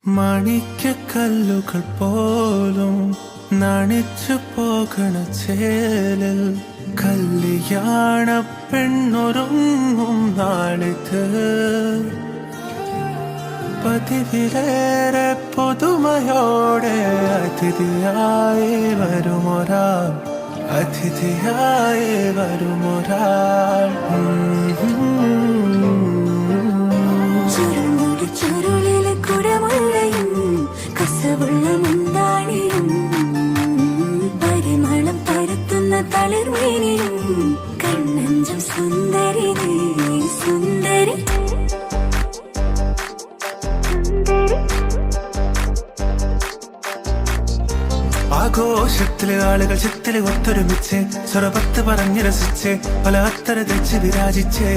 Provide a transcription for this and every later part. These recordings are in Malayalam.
മാണിക്യക്കല്ലുകൾ പോലും നണിച്ചു പോകണ ചേലിൽ കല്യാണ പെണ്ണൊരുങ്ങും നാളിത് പതിവിലേറെ പുതുമയോടെ അതിഥിയായി വരുമൊരാൾ പരിമളം പരത്തുന്ന തളിർമേനിയും കണ്ണഞ്ചം സുന്ദരി സുന്ദരി ആഘോഷത്തിലെ ആളുകൾ ചിത്തില് ഒത്തൊരുമിച്ച് സ്വരപത്ത് പറഞ്ഞ് രസിച്ച് പല അത്തര തെച്ച് വിരാജിച്ച്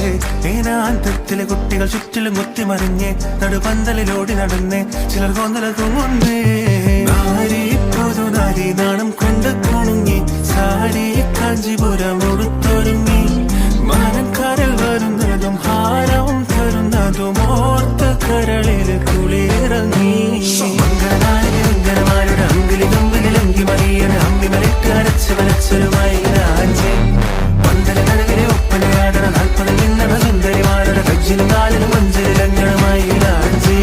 ഏനാന്തത്തിലെ കുട്ടികൾ ചുറ്റിലും കുത്തിമറിഞ്ഞ് നടുപന്തലിലോടി നടന്ന് ചിലർ കൊന്നല തൂങ്ങുന്നേ നാരി പുതുനാരി നാണം കൊണ്ട് കുണുങ്ങി സാരി കാഞ്ചിപുരം ഉടുത്തൊരുങ്ങി മാനക്കാരിൽ വരുന്നതും ഹാരവും തരുന്നതും ഓർത്ത് കരളിൽ കുളിയിറങ്ങി അങ്കനമാരുടെ അങ്കിലി കമ്പിലി മറിയണ് അമ്മിമലിട്ട് അരച്ച് വരച്ചൊരുമായി രാജേ പന്തല കടവിലെ ഒപ്പനയാടണ 40 നിന്നട സുന്ദരിമാരുടെ കജ്ജിലും കാലിലും മഞ്ചിലങ്ങണമായി രാജേ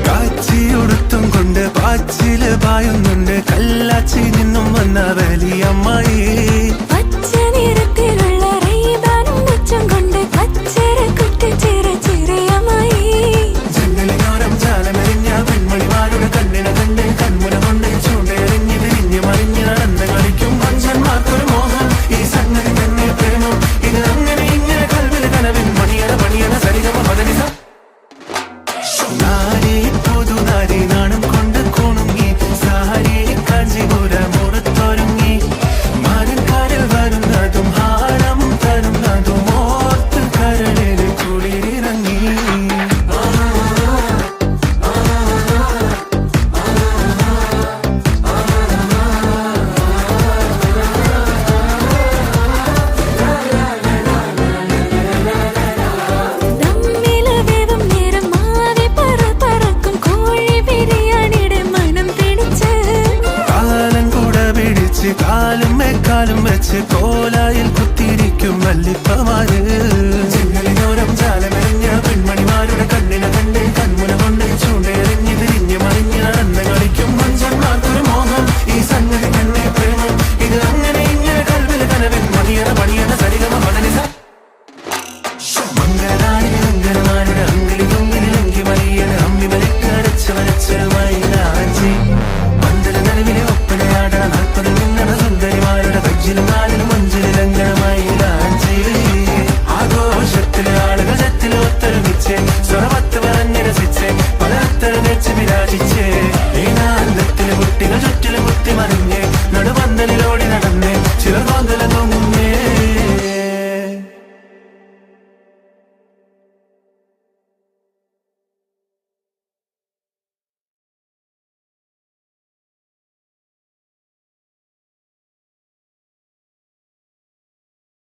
കാച്ചിയുടുത്തും കൊണ്ട് പാച്ചില് പായുന്നുണ്ട് കല്ലാച്ചി നിന്നും വന്ന വലിയമ്മായി പച്ച നിറത്തിലുള്ള റീബാനും വെച്ചും കൊണ്ട് കച്ചര കുട്ടി ചെറിയമ്മായി ജനലിനോരം ജാലമെറിഞ്ഞ പെൺമണിമാരുടെ കണ്ണിനെ കണ്ട് കൺമുന കൊണ്ട് ചൂണ്ടെറിഞ്ഞ് തിരിഞ്ഞ് മറിഞ്ഞ് നടന്ന് കളിക്കും മനുഷ്യന്മാർക്കൊരു മോഹം ഈ സംഗതി തന്നെ പ്രേമം ഇത് അങ്ങനെ ഇങ്ങനെ കൽവിൽ കനവിൻ മണിയണ സരിഗമ പദനിസ നാരി പുതുനാരി നാണം കൊണ്ട് കുണുങ്ങി സാരി കാഞ്ചിപുരം ഉടുത്തൊരുങ്ങി മാനക്കാരിൽ വരുന്നതും ഹാരം തരുന്നതും ഓർത്ത് കരളിൽ കുളിരിറങ്ങി ദമ്മിലവേവും നേരം മാറി പറക്കും കോഴി ബിരിയാണിയുടെ മണം പിടിച്ച് കാലം കൂട പിടിച്ച് കാലും മേക്കാലും വെച്ച് കോലായിൽ കുത്തിയിരിക്കും മല്ലിപ്പമാര് ജനലിനോരം ജാലമെറിഞ്ഞ പെൺമണിമാരുടെ കണ്ണിനെ കണ്ട് കൺമുന കൊണ്ട് ചൂണ്ടെറിഞ്ഞ് തിരിഞ്ഞ് മറിഞ്ഞ് നടന്ന് കളിക്കും മനുഷ്യന്മാർക്കൊരു മോഹം ഈ സംഗതി തന്നെ പ്രേമം ഇത് അങ്ങനെ ഇങ്ങനെ കൽവിൽ കനവിൻ മണിയണ സരിഗമ പദനിസ മംഗള